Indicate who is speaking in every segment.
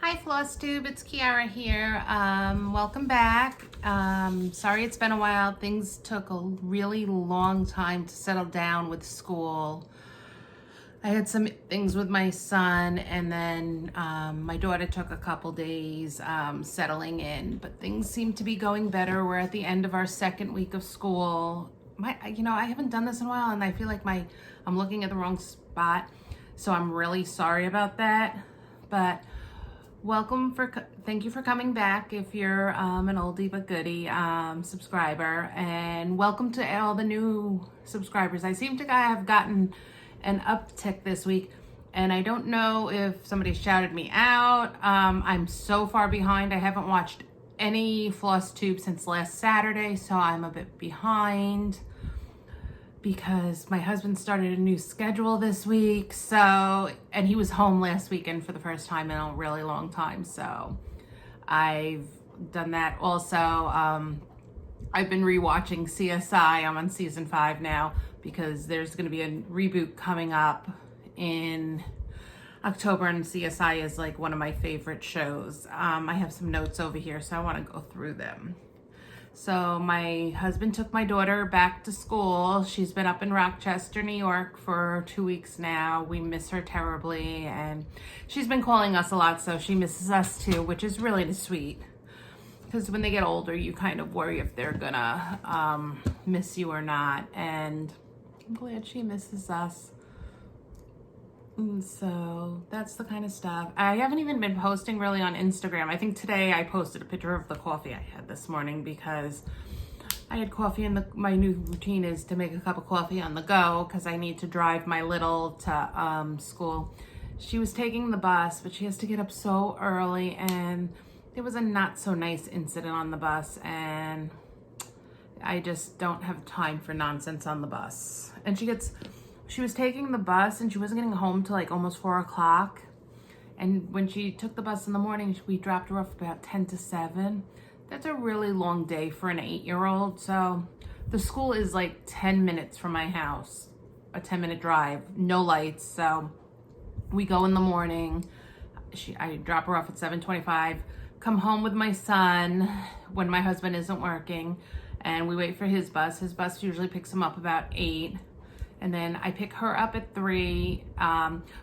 Speaker 1: Hi Flosstube, it's Kiara here. Welcome back. Sorry it's been a while. Things took a really long time to settle down with school. I had some things with my son, and then my daughter took a couple days settling in, but things seem to be going better. We're at the end of our second week of school. I haven't done this in a while, and I feel like I'm looking at the wrong spot, so I'm really sorry about that. But thank you for coming back if you're an oldie but goodie subscriber, and welcome to all the new subscribers. I seem to have gotten an uptick this week, and I don't know if somebody shouted me out. I'm so far behind. I haven't watched any Flosstube since last Saturday, so I'm a bit behind because my husband started a new schedule this week, and he was home last weekend for the first time in a really long time, so I've done that. Also, I've been rewatching CSI. I'm on season 5 now because there's going to be a reboot coming up in October, and CSI is like one of my favorite shows. I have some notes over here, so I want to go through them. So my husband took my daughter back to school. She's been up in Rochester, New York for 2 weeks now. We miss her terribly, and she's been calling us a lot, so she misses us too, which is really sweet. Because when they get older, you kind of worry if they're gonna miss you or not, and I'm glad she misses us. And so that's the kind of stuff. I haven't even been posting really on Instagram. I think today I posted a picture of the coffee I had this morning because I had coffee, and my new routine is to make a cup of coffee on the go because I need to drive my little to school. She was taking the bus, but she has to get up so early, and there was a not so nice incident on the bus, and I just don't have time for nonsense on the bus. And she was taking the bus, and she wasn't getting home till like almost 4 o'clock. And when she took the bus in the morning, we dropped her off about 10 to 7. That's a really long day for an 8-year-old. So the school is like 10 minutes from my house, a 10-minute drive, no lights. So we go in the morning. I drop her off at 7:25, come home with my son when my husband isn't working, and we wait for his bus. His bus usually picks him up about 8. And then I pick her up at 3,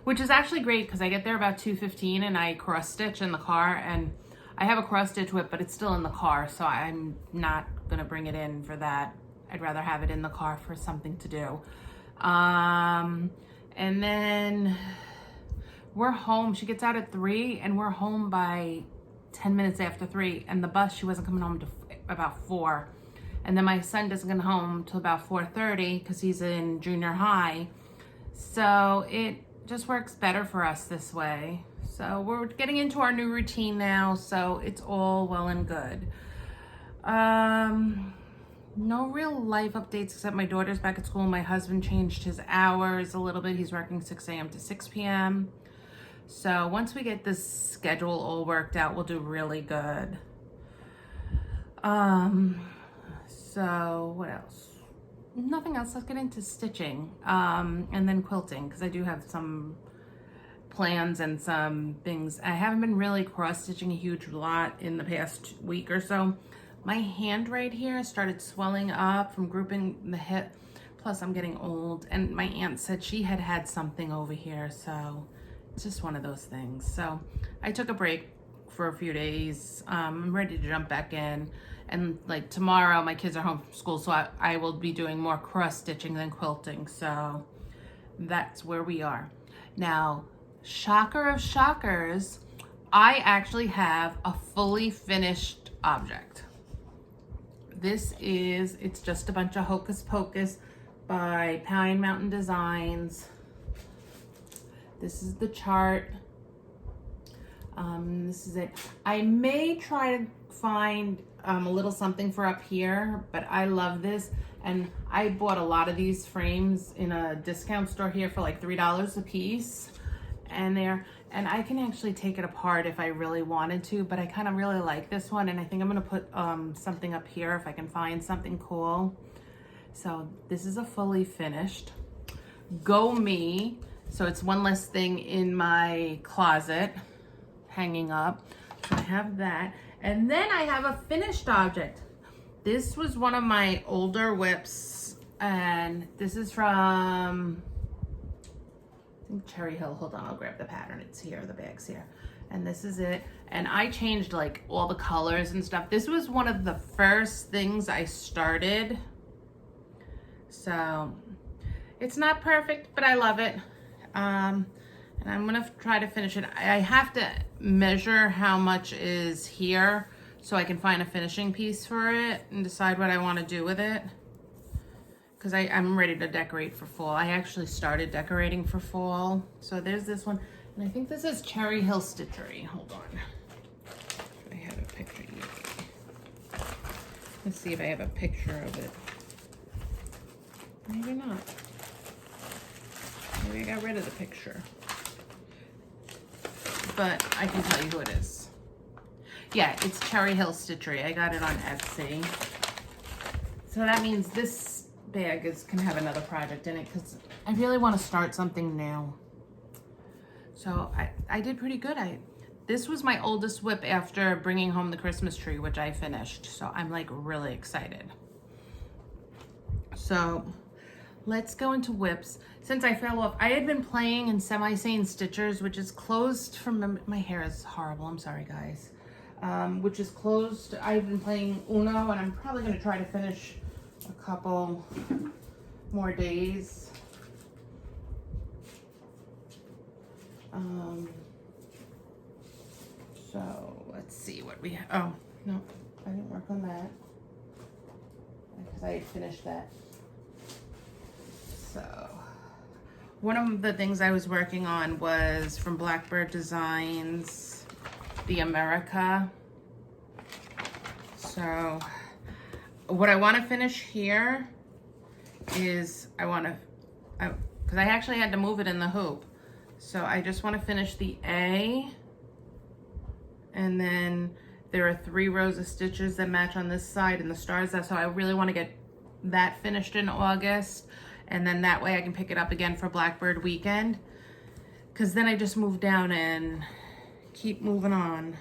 Speaker 1: which is actually great because I get there about 2:15, and I cross stitch in the car, and I have a cross stitch whip, but it's still in the car, so I'm not gonna bring it in for that. I'd rather have it in the car for something to do. And then we're home. She gets out at 3, and we're home by 10 minutes after 3, and the bus, she wasn't coming home to about 4. And then my son doesn't get home till about 4:30 because he's in junior high. So it just works better for us this way. So we're getting into our new routine now, so it's all well and good. No real life updates except my daughter's back at school. My husband changed his hours a little bit. He's working 6 a.m. to 6 p.m. So once we get this schedule all worked out, we'll do really good. So what else? Nothing else. Let's get into stitching and then quilting, because I do have some plans and some things. I haven't been really cross stitching a huge lot in the past week or so. My hand right here started swelling up from grouping the hip. Plus I'm getting old, and my aunt said she had something over here, so it's just one of those things. So I took a break for a few days. I'm ready to jump back in. And like tomorrow, my kids are home from school, so I will be doing more cross stitching than quilting. So that's where we are. Now, shocker of shockers, I actually have a fully finished object. It's just a bunch of Hocus Pocus by Pine Mountain Designs. This is the chart. This is it. I may try to find a little something for up here, but I love this, and I bought a lot of these frames in a discount store here for like $3 a piece, and I can actually take it apart if I really wanted to, but I kind of really like this one, and I think I'm gonna put something up here if I can find something cool. So this is a fully finished. Go me. So it's one less thing in my closet. hanging up. So I have that. And then I have a finished object. This was one of my older whips, and this is from, I think, Cherry Hill. Hold on, I'll grab the pattern. It's here, the bag's here. And this is it. And I changed like all the colors and stuff. This was one of the first things I started. So it's not perfect, but I love it. And I'm gonna try to finish it. I have to measure how much is here so I can find a finishing piece for it and decide what I want to do with it. Because I'm ready to decorate for fall. I actually started decorating for fall. So there's this one. And I think this is Cherry Hill Stitchery. Hold on. I have a picture here. Let's see if I have a picture of it. Maybe not. Maybe I got rid of the picture. But I can tell you who it is. Yeah, it's Cherry Hill Stitchery. I got it on Etsy. So that means this bag can have another project in it because I really want to start something new. So I did pretty good. This was my oldest whip after bringing home the Christmas tree, which I finished. So I'm like really excited. So let's go into whips. Since I fell off, I had been playing in Semi-Sane Stitchers, which is closed from, my hair is horrible, I'm sorry guys. Which is closed. I've been playing Uno, and I'm probably gonna try to finish a couple more days. So let's see what we have. Oh, no, I didn't work on that because I finished that. So one of the things I was working on was from Blackbird Designs, the America. So what I want to finish here is because I actually had to move it in the hoop. So I just want to finish the A, and then there are 3 rows of stitches that match on this side and the stars. So I really want to get that finished in August, and then that way I can pick it up again for Blackbird weekend, because then I just move down and keep moving on.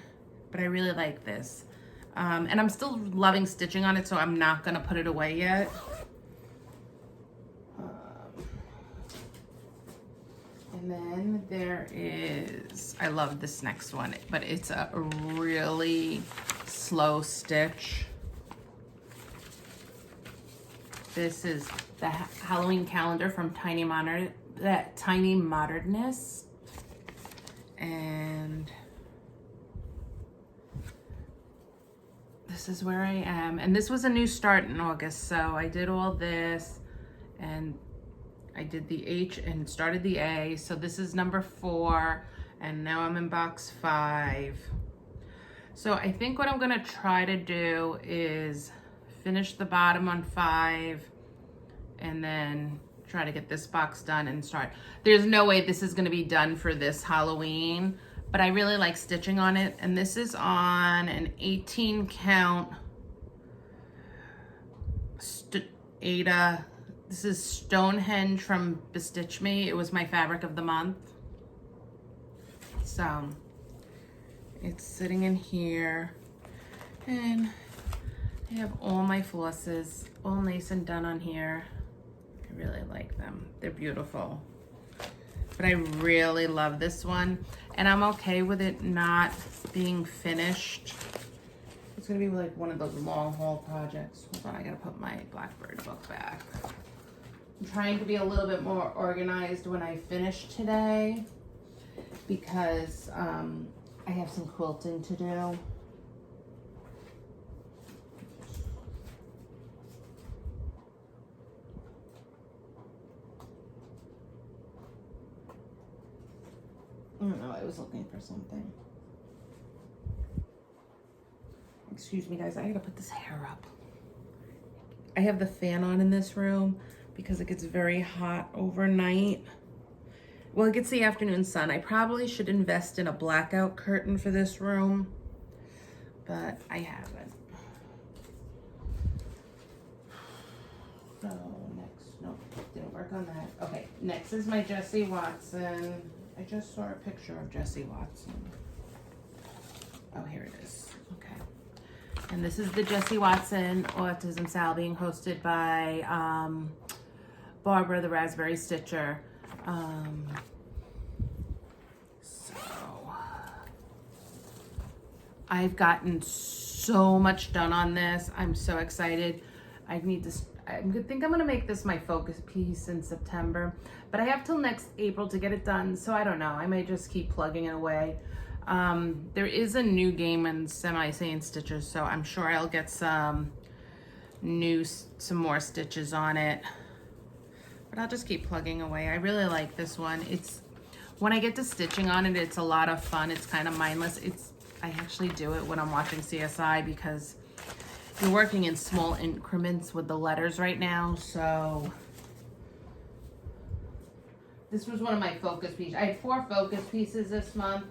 Speaker 1: But I really like this, and I'm still loving stitching on it, so I'm not gonna put it away yet. And then there is, I love this next one, but it's a really slow stitch. This is the Halloween calendar from Tiny Modernist. And this is where I am. And this was a new start in August. So I did all this, and I did the H and started the A. So this is number 4, and now I'm in box 5. So I think what I'm gonna try to do is finish the bottom on 5 and then try to get this box done and start. There's no way this is gonna be done for this Halloween, but I really like stitching on it. And this is on an 18 count Ada. This is Stonehenge from Bestitch Me. It was my fabric of the month. So it's sitting in here, and I have all my flosses all nice and done on here. I really like them. They're beautiful. But I really love this one, and I'm okay with it not being finished. It's gonna be like one of those long haul projects. Hold on, I gotta put my Blackbird book back. I'm trying to be a little bit more organized when I finish today, because I have some quilting to do. I don't know, I was looking for something. Excuse me guys, I gotta put this hair up. I have the fan on in this room because it gets very hot overnight. Well, it gets the afternoon sun. I probably should invest in a blackout curtain for this room, but I haven't. So next, nope, didn't work on that. Okay, next is my Jessie Watson. I just saw a picture of Jessie Watson. Oh, here it is. Okay. And this is the Jessie Watson Autism Sal being hosted by Barbara, the Raspberry Stitcher. So I've gotten so much done on this. I'm so excited. I think I'm gonna make this my focus piece in September, but I have till next April to get it done. So I don't know, I may just keep plugging it away. There is a new game in Semi-Sane Stitches, so I'm sure I'll get some more stitches on it, but I'll just keep plugging away. I really like this one. When I get to stitching on it, it's a lot of fun. It's kind of mindless. I actually do it when I'm watching CSI because you're working in small increments with the letters right now. So this was one of my focus pieces. I had 4 focus pieces this month,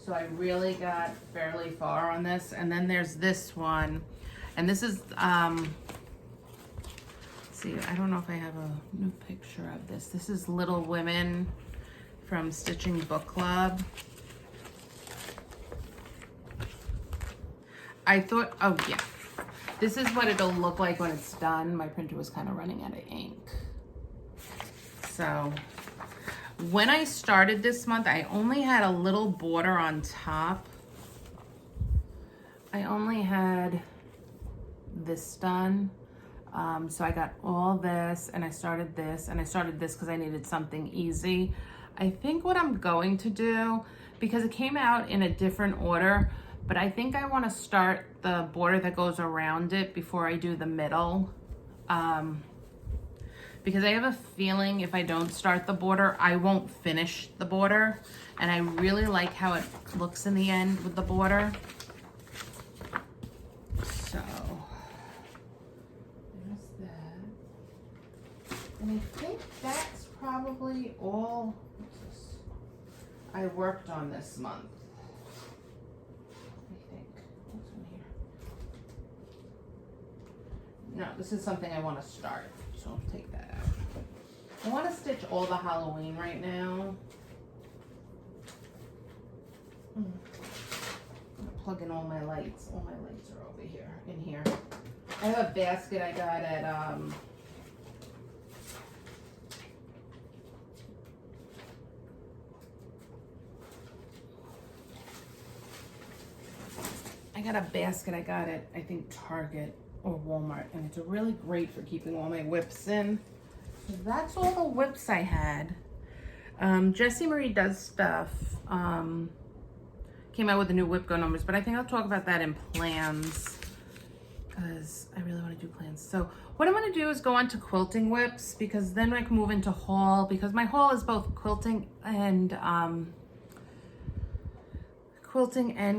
Speaker 1: so I really got fairly far on this. And then there's this one, and this is see, I don't know if I have a new picture of this. This is Little Women from Stitching Book Club. I thought, oh yeah, this is what it'll look like when it's done. My printer was kind of running out of ink. So when I started this month, I only had a little border on top. I only had this done. So I got all this, and I started this, and I started this because I needed something easy. I think what I'm going to do, because it came out in a different order, but I think I want to start the border that goes around it before I do the middle. Because I have a feeling if I don't start the border, I won't finish the border. And I really like how it looks in the end with the border. So, there's that. And I think that's probably all I worked on this month. No, this is something I want to start, so I'll take that out. I want to stitch all the Halloween right now. I'm gonna plug in all my lights. All my lights are over here, in here. I have a basket I got at, I think Target or Walmart, and it's really great for keeping all my whips in. So that's all the whips I had. Jessie Marie Does Stuff came out with the new whip go numbers, but I think I'll talk about that in plans because I really want to do plans. So what I'm going to do is go on to quilting whips, because then I can move into haul, because my haul is both quilting and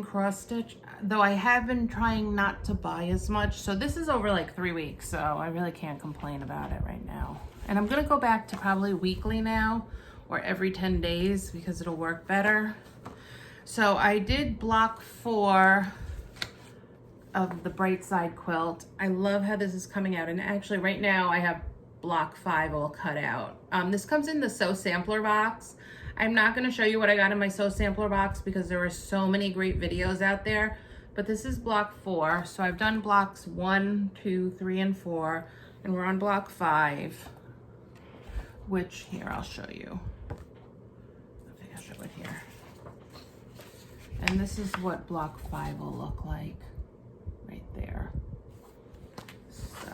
Speaker 1: cross stitch, though I have been trying not to buy as much. So this is over like 3 weeks, so I really can't complain about it right now. And I'm gonna go back to probably weekly now, or every 10 days, because it'll work better. So I did block 4 of the Bright Side quilt. I love how this is coming out, and actually right now I have block 5 all cut out. This comes in the Sew Sampler box. I'm not going to show you what I got in my Sew Sampler box because there are so many great videos out there, but this is block 4. So I've done blocks 1, 2, 3, and 4, and we're on block 5, which here I'll show you. I think I'll show it here. And this is what block 5 will look like right there. So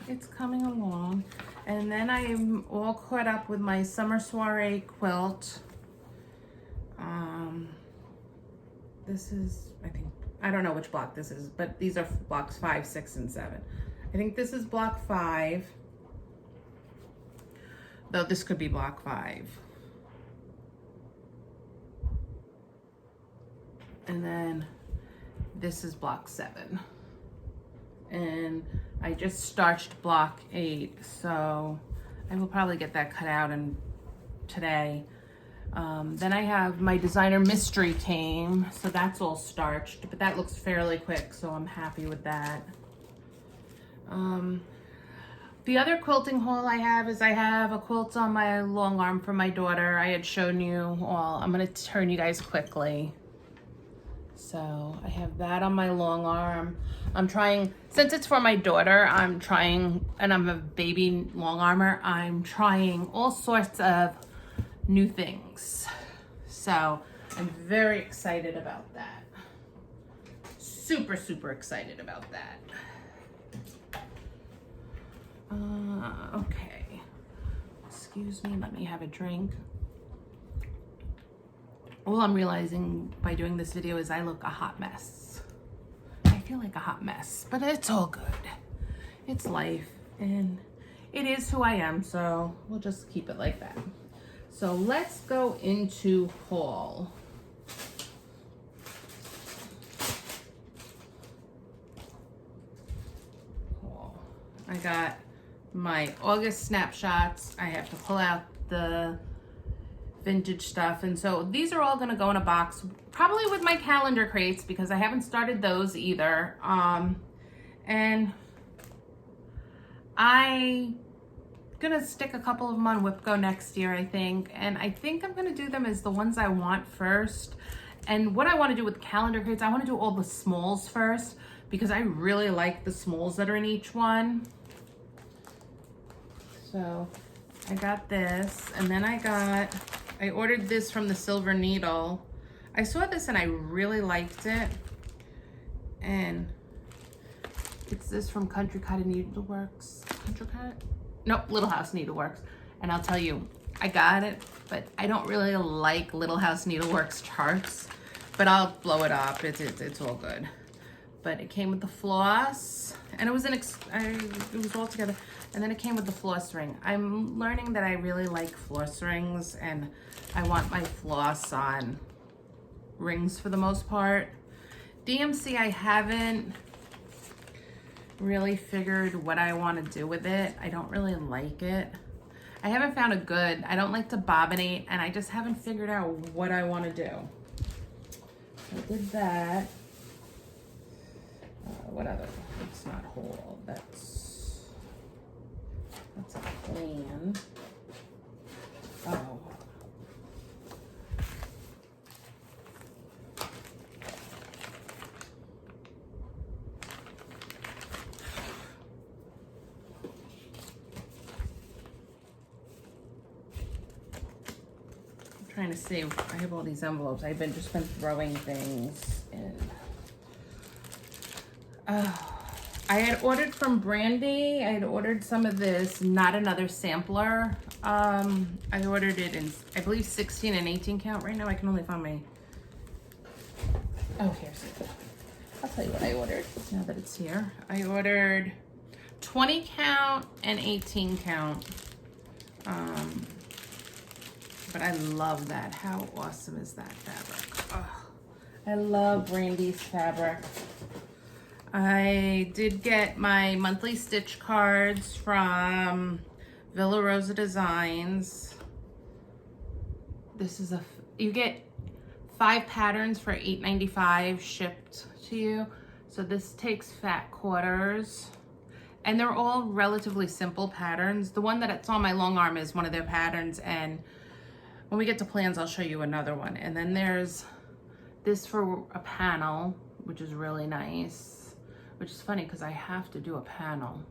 Speaker 1: it's coming along. And then I am all caught up with my Summer Soiree quilt. This is, I don't know which block this is, but these are blocks 5, 6, and 7. I think this is block 5, though this could be block 5. And then this is block 7. And I just starched block 8, so I will probably get that cut out today. Then I have my Designer Mystery came, so that's all starched, but that looks fairly quick, so I'm happy with that. The other quilting haul I have is I have a quilt on my long arm for my daughter. I had shown you all. I'm going to turn you guys quickly. So I have that on my long arm. I'm trying, since it's for my daughter, I'm trying, and I'm a baby long armor, I'm trying all sorts of new things. So I'm very excited about that. Super, super excited about that. Okay. Excuse me, let me have a drink. All I'm realizing by doing this video is I look a hot mess. I feel like a hot mess, but it's all good. It's life, and it is who I am, so we'll just keep it like that. So let's go into haul. I got my August snapshots. I have to pull out the vintage stuff, and so these are all going to go in a box, probably with my calendar crates, because I haven't started those either. And I'm gonna stick a couple of them on WhipGo next year, I think, and I think I'm gonna do them as the ones I want first. And what I want to do with calendar crates, I want to do all the smalls first, because I really like the smalls that are in each one. So I got this, and then I ordered this from the Silver Needle. I saw this and I really liked it. And it's this from Country Cut and Needleworks. Country Cut? Nope, Little House Needleworks. And I'll tell you, I got it, but I don't really like Little House Needleworks charts, but I'll blow it up. It's all good. But it came with the floss, and it was it was all together. And then it came with the floss ring. I'm learning that I really like floss rings, and I want my floss on rings for the most part. DMC, I haven't really figured what I want to do with it. I don't really like it. I haven't found a good, I don't like to bobbinate, and I just haven't figured out what I want to do. I did that. What other? It's not whole. That's a plan. Oh. I'm trying to see. I have all these envelopes. I've just been throwing things in. I had ordered from Brandy. I had ordered some of this, not another sampler. I ordered it in, I believe, 16 and 18 count. Right now I can only find my, oh, here's it. I'll tell you what I ordered now that it's here. I ordered 20 count and 18 count. But I love that. How awesome is that fabric? Oh, I love Brandy's fabric. I did get my monthly stitch cards from Villa Rosa Designs. This is you get 5 patterns for $8.95 shipped to you. So this takes fat quarters, and they're all relatively simple patterns. The one that's on my long arm is one of their patterns, and when we get to plans, I'll show you another one. And then there's this for a panel, which is really nice. Which is funny because I have to do a panel.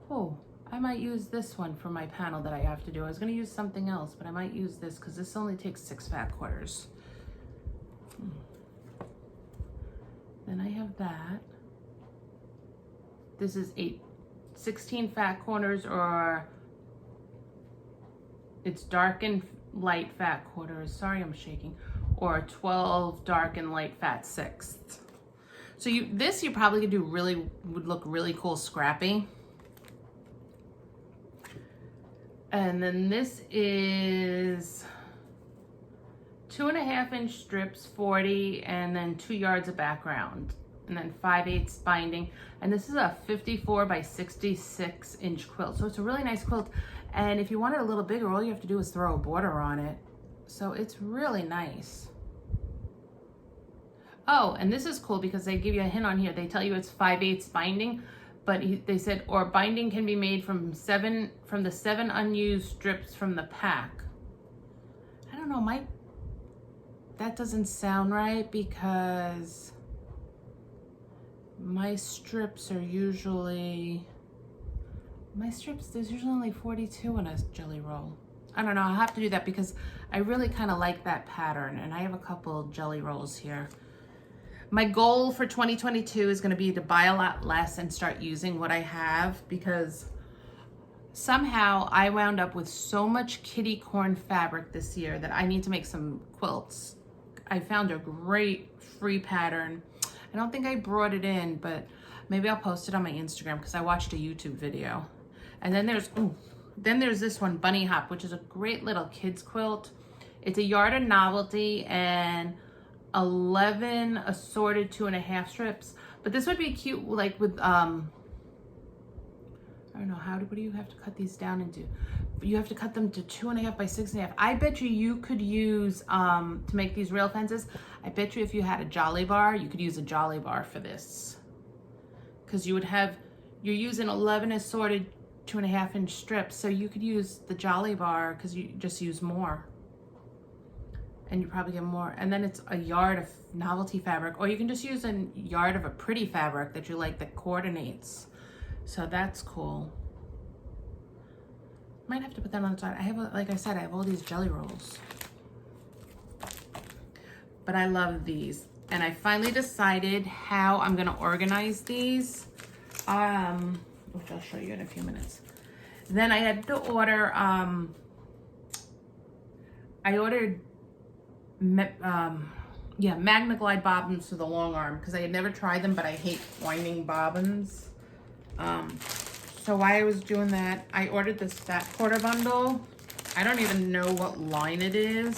Speaker 1: Oh, I might use this one for my panel that I have to do. I was gonna use something else, but I might use this because this only takes 6 fat quarters. Then I have that. This is 16 fat quarters, or it's dark and light fat quarters. Sorry, I'm shaking. Or 12 dark and light fat sixths. So this you probably could do would look really cool scrappy. And then this is 2.5 inch strips, 40, and then 2 yards of background, and then 5/8 binding. And this is a 54 by 66 inch quilt. So it's a really nice quilt. And if you want it a little bigger, all you have to do is throw a border on it. So it's really nice. Oh, and this is cool because they give you a hint on here. They tell you it's 5/8 binding, but they said, or binding can be made from the 7 unused strips from the pack. I don't know, that doesn't sound right because my strips are usually, there's usually only 42 in a jelly roll. I don't know, I'll have to do that because I really kind of like that pattern, and I have a couple jelly rolls here. My goal for 2022 is going to be to buy a lot less and start using what I have, because somehow I wound up with so much kitty corn fabric this year that I need to make some quilts. I found a great free pattern. I don't think I brought it in, but maybe I'll post it on my Instagram because I watched a YouTube video. And then there's this one, Bunny Hop, which is a great little kids quilt. It's a yard of novelty and 11 assorted 2.5 strips. But this would be cute, like with I don't know, what do you have to cut these down into? You have to cut them to 2.5 by 6.5. I bet you could use to make these rail fences. I bet you if you had a jolly bar, you could use a jolly bar for this, because you're using 11 assorted 2.5 inch strips, so you could use the jolly bar because you just use more, and you probably get more. And then it's a yard of novelty fabric, or you can just use a yard of a pretty fabric that you like that coordinates. So that's cool. Might have to put that on the side. I have, like I said, I have all these jelly rolls, but I love these. And I finally decided how I'm gonna organize these, which I'll show you in a few minutes. Then I had to order, I ordered, Magna Glide bobbins for the long arm, because I had never tried them, but I hate winding bobbins. So while I was doing that, I ordered this Stat Quarter bundle. I don't even know what line it is,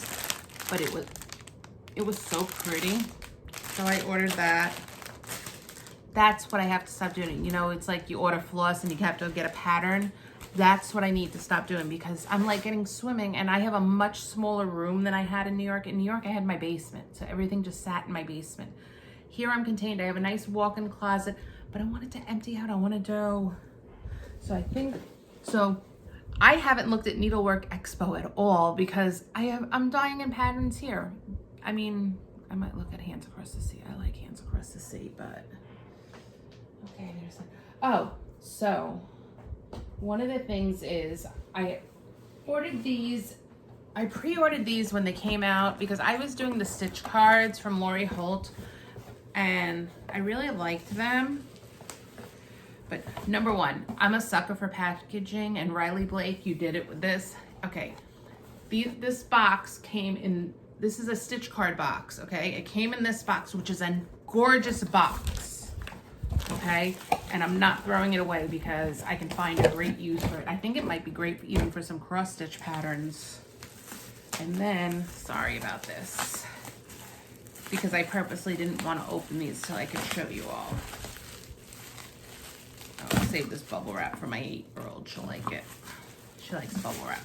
Speaker 1: but it was so pretty. So I ordered that. That's what I have to stop doing. You know, it's like you order floss and you have to get a pattern. That's what I need to stop doing, because I'm like getting swimming, and I have a much smaller room than I had in New York. In New York, I had my basement, so everything just sat in my basement. Here I'm contained. I have a nice walk-in closet, but I wanted to empty out. I want to do, so I haven't looked at Needlework Expo at all, because I'm dying in patterns here. I mean, I might look at Hands Across the Sea. I like Hands Across the Sea, but okay, there's so one of the things is I ordered these. I pre-ordered these when they came out because I was doing the stitch cards from Lori Holt, and I really liked them. But number one, I'm a sucker for packaging, and Riley Blake, you did it with this. Okay, this box came in, this is a stitch card box, okay? It came in this box, which is a gorgeous box, okay? And I'm not throwing it away because I can find a great use for it. I think it might be great even for some cross stitch patterns. And then, sorry about this, because I purposely didn't want to open these so I could show you all. I'll save this bubble wrap for my 8-year-old. She'll like it. She likes bubble wrap.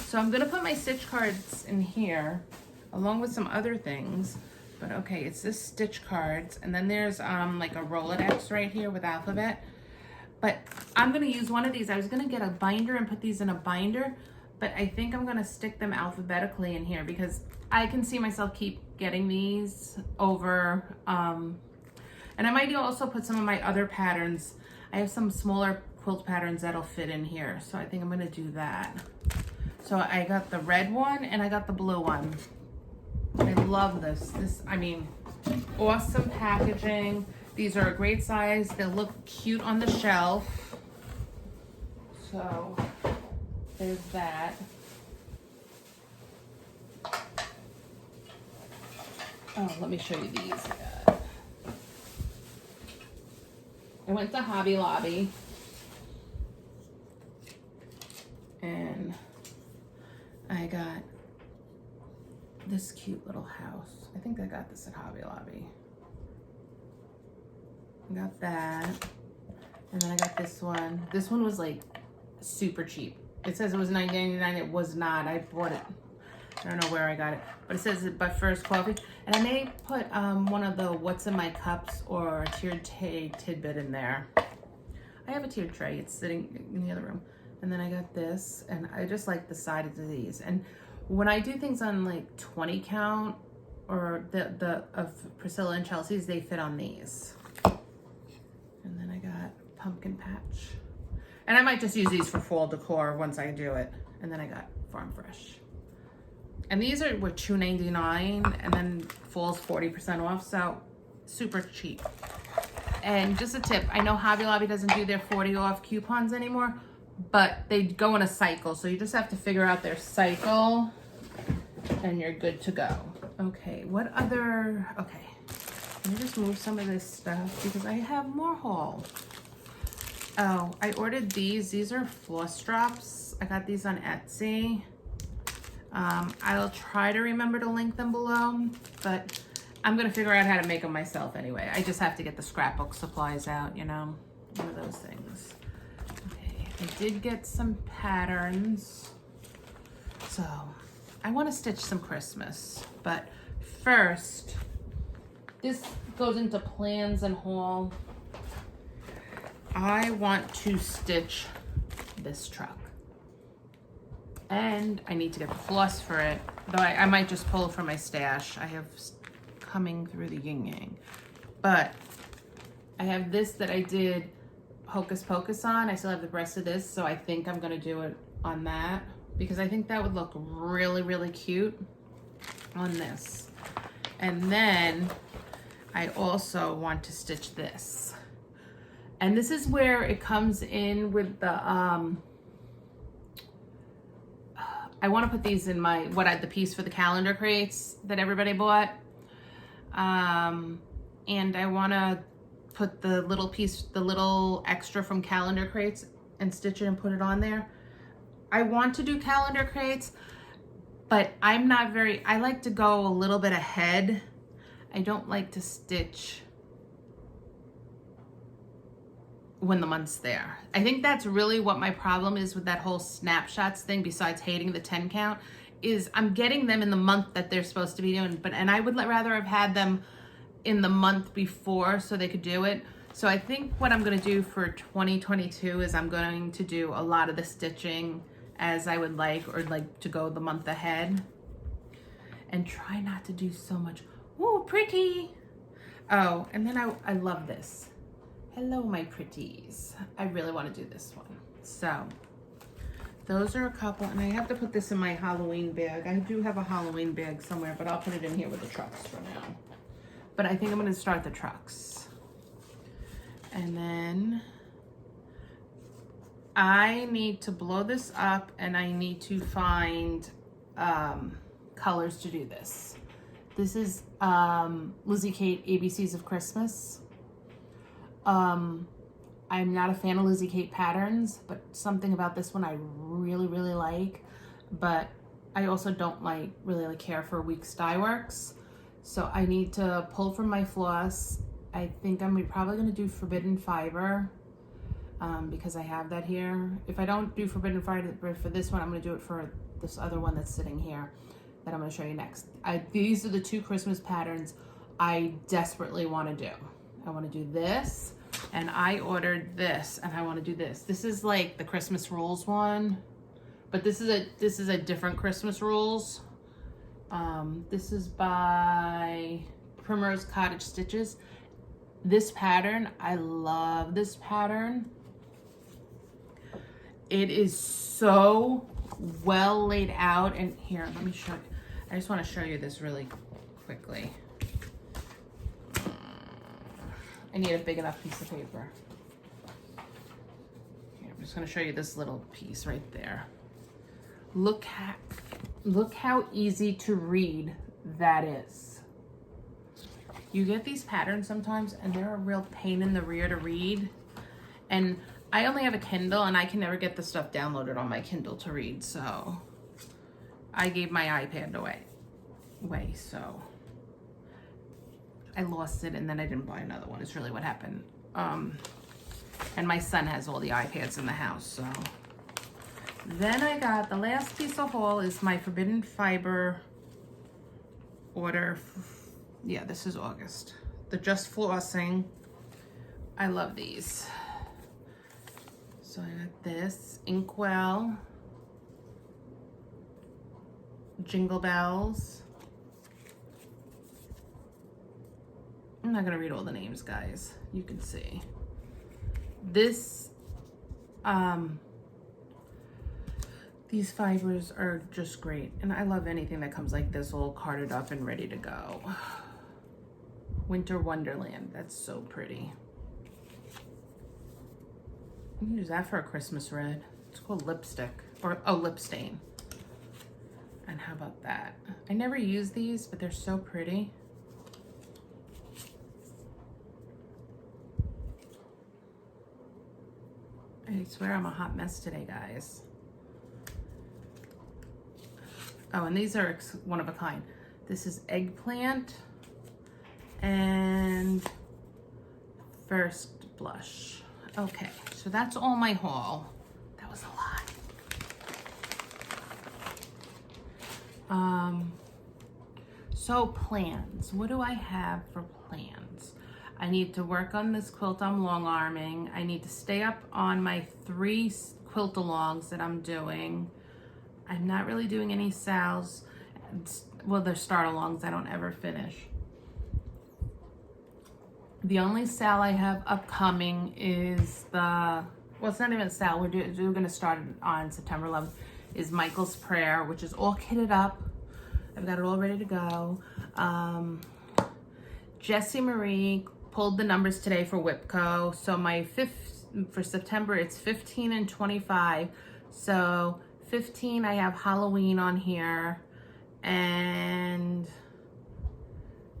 Speaker 1: So I'm gonna put my stitch cards in here along with some other things. But okay, it's this stitch cards, and then there's like a Rolodex right here with alphabet. But I'm gonna use one of these. I was gonna get a binder and put these in a binder, but I think I'm gonna stick them alphabetically in here because I can see myself keep getting these over. And I might also put some of my other patterns. I have some smaller quilt patterns that'll fit in here. So I think I'm gonna do that. So I got the red one and I got the blue one. I love this. I mean, awesome packaging. These are a great size. They'll look cute on the shelf. So there's that. Oh, let me show you these. I went to Hobby Lobby and I got this cute little house. I think I got this at Hobby Lobby. I got that. And then I got this one. This one was like super cheap. It says it was $9.99. It was not. I bought it. I don't know where I got it. But it says it by First Coffee. And I may put one of the What's in My Cups or a tiered tidbit in there. I have a tiered tray. It's sitting in the other room. And then I got this, and I just like the sides of these. And when I do things on like 20 count or the of Priscilla and Chelsea's, they fit on these. And then I got pumpkin patch. And I might just use these for fall decor once I do it. And then I got Farm Fresh. And these were $2.99, and then fall's 40% off, so super cheap. And just a tip, I know Hobby Lobby doesn't do their 40 off coupons anymore, but they go in a cycle, so you just have to figure out their cycle and you're good to go. Okay, what other, okay, let me just move some of this stuff because I have more haul. Oh, I ordered these. These are floss drops. I got these on Etsy. I'll try to remember to link them below, but I'm gonna figure out how to make them myself anyway. I just have to get the scrapbook supplies out, you know, one of those things. Okay, I did get some patterns. So I want to stitch some Christmas, but first, this goes into plans and haul. I want to stitch this truck. And I need to get the floss for it, though I might just pull from my stash. I have coming through the yin yang. But I have this that I did Hocus Pocus on. I still have the rest of this, so I think I'm gonna do it on that because I think that would look really, really cute on this. And then I also want to stitch this. And this is where it comes in with the, I want to put these in my, the piece for the calendar crates that everybody bought. And I want to put the little piece, the little extra from calendar crates and stitch it and put it on there. I want to do calendar crates, but I'm not very, I like to go a little bit ahead. I don't like to stitch when the month's there. I think that's really what my problem is with that whole snapshots thing, besides hating the 10 count, is I'm getting them in the month that they're supposed to be doing, and I would rather have had them in the month before so they could do it. So I think what I'm gonna do for 2022 is I'm going to do a lot of the stitching as I would like, or like to go the month ahead, and try not to do so much. Ooh, pretty. Oh, and then I love this. Hello, my pretties. I really want to do this one. So those are a couple, and I have to put this in my Halloween bag. I do have a Halloween bag somewhere, but I'll put it in here with the trucks for now. But I think I'm going to start the trucks. And then I need to blow this up, and I need to find colors to do this. This is Lizzie Kate ABCs of Christmas. I'm not a fan of Lizzie Kate patterns, but something about this one I really, really like. But I also don't really care for Weeks Dye Works. So I need to pull from my floss. I think I'm probably going to do Forbidden Fiber because I have that here. If I don't do Forbidden Fiber for this one, I'm going to do it for this other one that's sitting here that I'm going to show you next. These are the two Christmas patterns I desperately want to do. I want to do this, and I ordered this, and I want to do this. This is like the Christmas Rules one, but this is a different Christmas Rules. This is by Primrose Cottage Stitches. This pattern, I love this pattern. It is so well laid out, and here, let me show you. I just want to show you this really quickly. I need a big enough piece of paper. Here, I'm just going to show you this little piece right there. Look how easy to read that is. You get these patterns sometimes, and they're a real pain in the rear to read. And I only have a Kindle, and I can never get the stuff downloaded on my Kindle to read, so I gave my iPad away. So I lost it, and then I didn't buy another one. It's really what happened. And my son has all the iPads in the house, so. Then I got, the last piece of haul is my Forbidden Fiber order. Yeah, this is August. The Just Flossing. I love these. So I got this, Inkwell, Jingle Bells. I'm not gonna read all the names, guys. You can see. This, these fibers are just great. And I love anything that comes like this all carded up and ready to go. Winter Wonderland, that's so pretty. You can use that for a Christmas red. It's called lipstick, or oh, lip stain. And how about that? I never use these, but they're so pretty. I swear I'm a hot mess today, guys. Oh, and these are one of a kind. This is Eggplant and First Blush. Okay, so that's all my haul. That was a lot. So plans. What do I have for plans? I need to work on this quilt I'm long arming. I need to stay up on my 3 quilt-alongs that I'm doing. I'm not really doing any sals. Well, they're start-alongs I don't ever finish. The only sal I have upcoming is the, well, it's not even a sal. We're gonna start it on September 11th, is Michael's Prayer, which is all kitted up. I've got it all ready to go. Jessie Marie pulled the numbers today for Whipco. So for September, it's 15 and 25. So 15, I have Halloween on here, and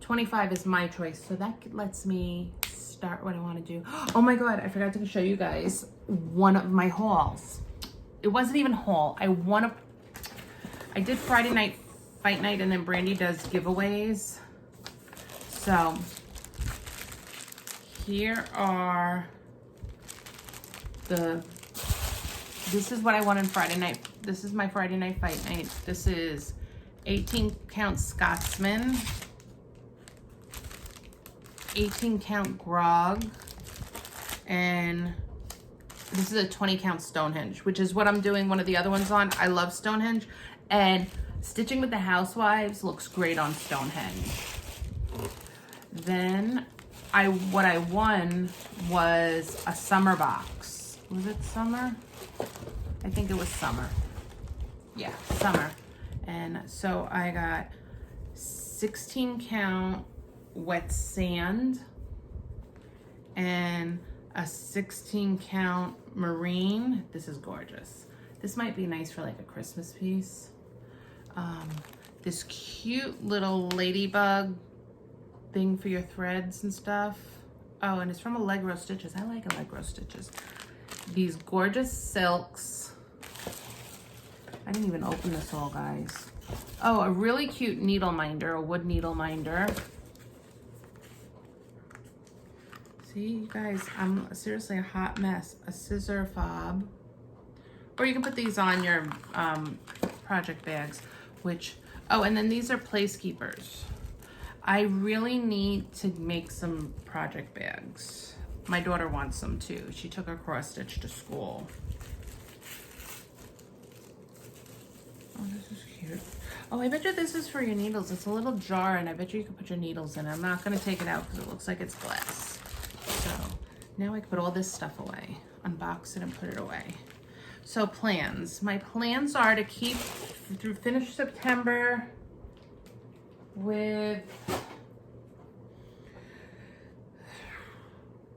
Speaker 1: 25 is my choice. So that lets me start what I want to do. Oh my God, I forgot to show you guys one of my hauls. It wasn't even a haul. I did Friday night fight night, and then Brandy does giveaways. So here are this is what I won on Friday night. This is my Friday night fight night. This is 18 count Scotsman, 18 count Grog, and this is a 20 count Stonehenge, which is what I'm doing one of the other ones on. I love Stonehenge, and Stitching with the Housewives looks great on Stonehenge. Then what I won was a summer box. Was it summer? I think it was summer. Yeah, summer. And so I got 16 count wet sand and a 16 count marine. This is gorgeous. This might be nice for like a Christmas piece. This cute little ladybug thing for your threads and stuff. Oh, and it's from Allegro Stitches. I like Allegro Stitches. These gorgeous silks. I didn't even open this all, guys. Oh, a really cute needle minder, a wood needle minder. See, you guys, I'm seriously a hot mess. A scissor fob. Or you can put these on your project bags, which, oh, and then these are place keepers. I really need to make some project bags. My daughter wants some too. She took her cross stitch to school. Oh, this is cute. Oh, I bet you this is for your needles. It's a little jar, and I bet you can put your needles in. I'm not gonna take it out because it looks like it's glass. So now I can put all this stuff away. Unbox it and put it away. So plans. My plans are to finish September with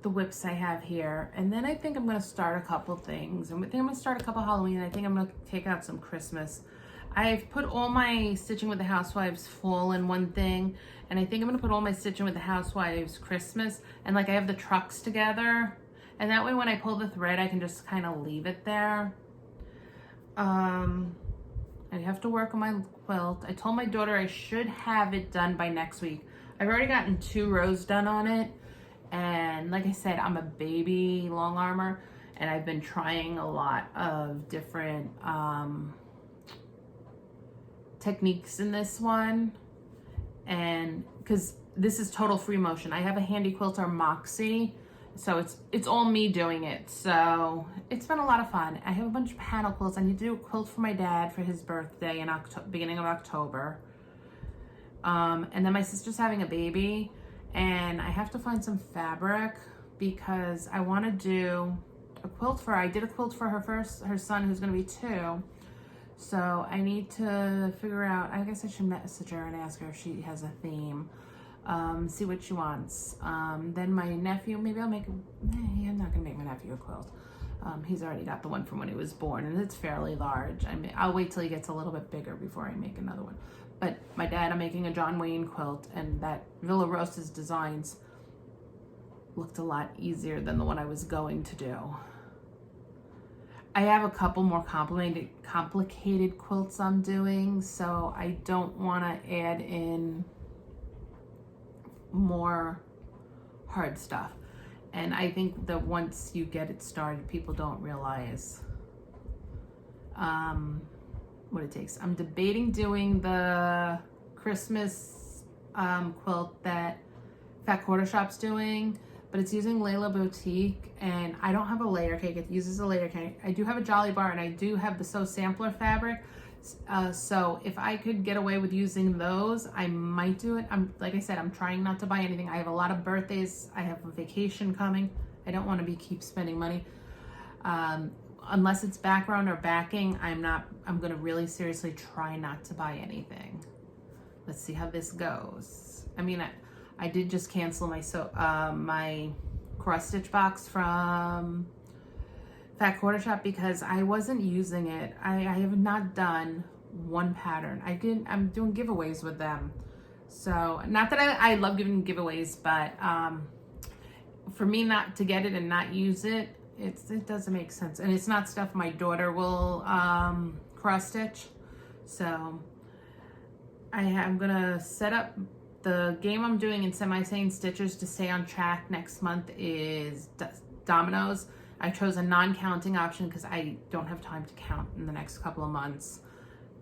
Speaker 1: the whips I have here, and then I think I'm gonna start a couple things. I think I'm gonna start a couple Halloween, and I think I'm gonna take out some Christmas. I've put all my Stitching with the Housewives fall in one thing, and I think I'm gonna put all my Stitching with the Housewives Christmas, and like I have the trucks together, and that way when I pull the thread I can just kind of leave it there. I have to work on my quilt. I told my daughter I should have it done by next week. I've already gotten 2 rows done on it. And like I said, I'm a baby long armor, and I've been trying a lot of different techniques in this one. And because this is total free motion. I have a handy quilter, Moxie, So it's all me doing it. So it's been a lot of fun. I have a bunch of panel quilts. I need to do a quilt for my dad for his birthday in beginning of October. And then my sister's having a baby, and I have to find some fabric because I want to do a quilt for her. I did a quilt for her son who's going to be 2. So I need to figure out, I guess I should message her and ask her if she has a theme. See what she wants. Then my nephew, maybe I'll make, I'm not gonna make my nephew a quilt. He's already got the one from when he was born, and it's fairly large. I'll wait till he gets a little bit bigger before I make another one. But my dad, I'm making a John Wayne quilt, and that Villa Rosa's designs looked a lot easier than the one I was going to do. I have a couple more complicated quilts I'm doing, so I don't want to add in more hard stuff. And I think that once you get it started, people don't realize what it takes. I'm debating doing the Christmas quilt that Fat Quarter Shop's doing, but it's using Layla Boutique, and I don't have a layer cake. It uses a layer cake. I do have a Jolly Bar, and I do have the Sew Sampler fabric. So if I could get away with using those, I might do it. Like I said, I'm trying not to buy anything. I have a lot of birthdays. I have a vacation coming. I don't want to keep spending money. Unless it's background or backing, I'm going to really seriously try not to buy anything. Let's see how this goes. I mean, I did just cancel my cross stitch box from Fat Quarter Shop because I wasn't using it. I have not done one pattern. I'm doing giveaways with them. So not that I love giving giveaways, but for me not to get it and not use it, it doesn't make sense. And it's not stuff my daughter will cross stitch. So I'm gonna set up the game I'm doing in Semi-Sane Stitchers to stay on track next month is dominoes. I chose a non-counting option because I don't have time to count in the next couple of months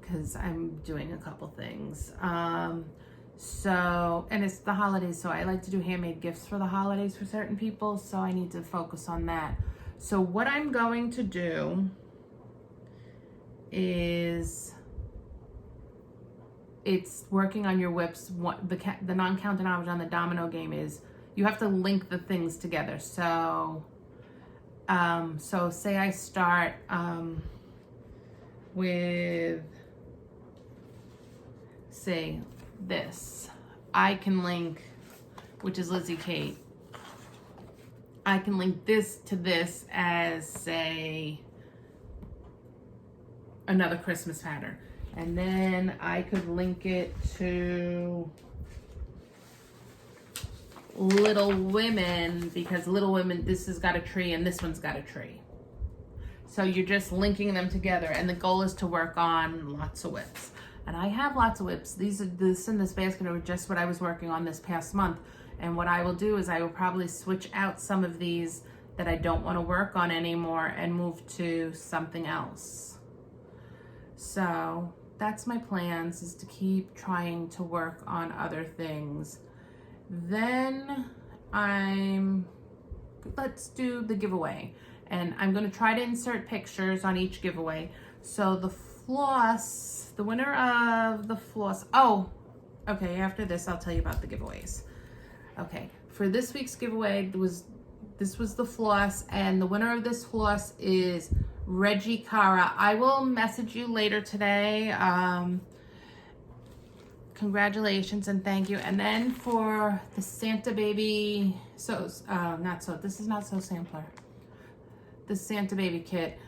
Speaker 1: because I'm doing a couple things. And it's the holidays, so I like to do handmade gifts for the holidays for certain people, so I need to focus on that. So what I'm going to do is, it's working on your whips. The non-counting option on the domino game is you have to link the things together. So say I start with, say, this. I can link, which is Lizzie Kate. I can link this to this as, say, another Christmas pattern. And then I could link it to Little Women, because Little Women, this has got a tree and this one's got a tree. So you're just linking them together, and the goal is to work on lots of whips. And I have lots of whips. This in this basket are just what I was working on this past month. And what I will do is I will probably switch out some of these that I don't want to work on anymore and move to something else. So that's my plans, is to keep trying to work on other things. Then let's do the giveaway. And I'm going to try to insert pictures on each giveaway. So the winner of the floss, okay, after this I'll tell you about the giveaways. Okay, for this week's giveaway, this was the floss, and the winner of this floss is Reggie Cara. I will message you later today. Congratulations and thank you. And then for the Santa Baby, this is not Sew Sampler. The Santa Baby kit.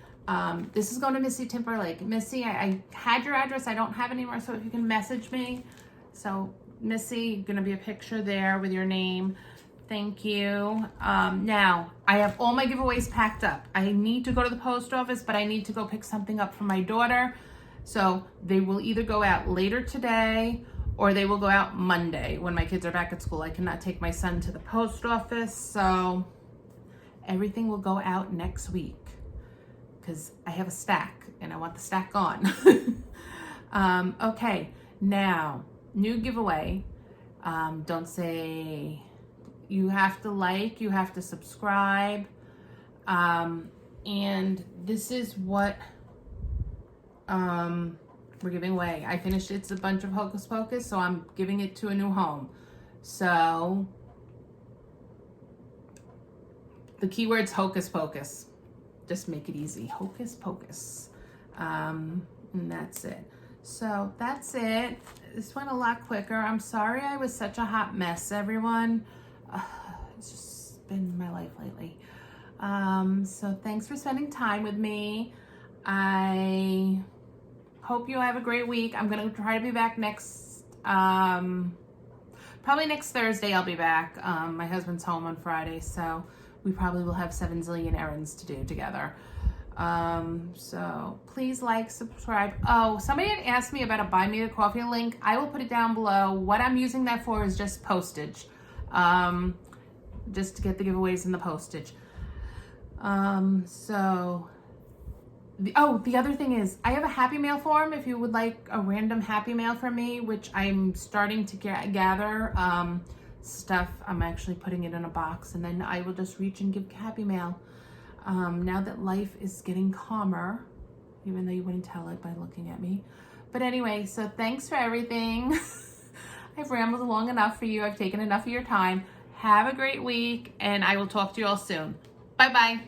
Speaker 1: This is going to Missy Timberlake. Missy, I had your address. I don't have it anymore, so if you can message me. So Missy, gonna be a picture there with your name. Thank you. Now, I have all my giveaways packed up. I need to go to the post office, but I need to go pick something up for my daughter. So they will either go out later today or they will go out Monday when my kids are back at school. I cannot take my son to the post office, so everything will go out next week because I have a stack and I want the stack on. Okay, now, new giveaway. Don't say You have to like, you have to subscribe. And this is what we're giving away. I finished It's a Bunch of Hocus Pocus, so I'm giving it to a new home. So the keyword's Hocus Pocus. Just make it easy. Hocus Pocus. And that's it. So that's it. This went a lot quicker. I'm sorry I was such a hot mess, everyone. It's just been my life lately. So thanks for spending time with me. I hope you have a great week. I'm going to try to be back next, probably next Thursday I'll be back. My husband's home on Friday, so we probably will have 7 zillion errands to do together. So please like, subscribe. Oh, somebody had asked me about a Buy Me a Coffee link. I will put it down below. What I'm using that for is just postage. Just to get the giveaways and the postage. The other thing is, I have a Happy Mail form if you would like a random Happy Mail from me, which I'm starting to gather stuff. I'm actually putting it in a box, and then I will just reach and give Happy Mail. Now that life is getting calmer, even though you wouldn't tell it by looking at me. But anyway, so thanks for everything. I've rambled long enough for you. I've taken enough of your time. Have a great week, and I will talk to you all soon. Bye-bye.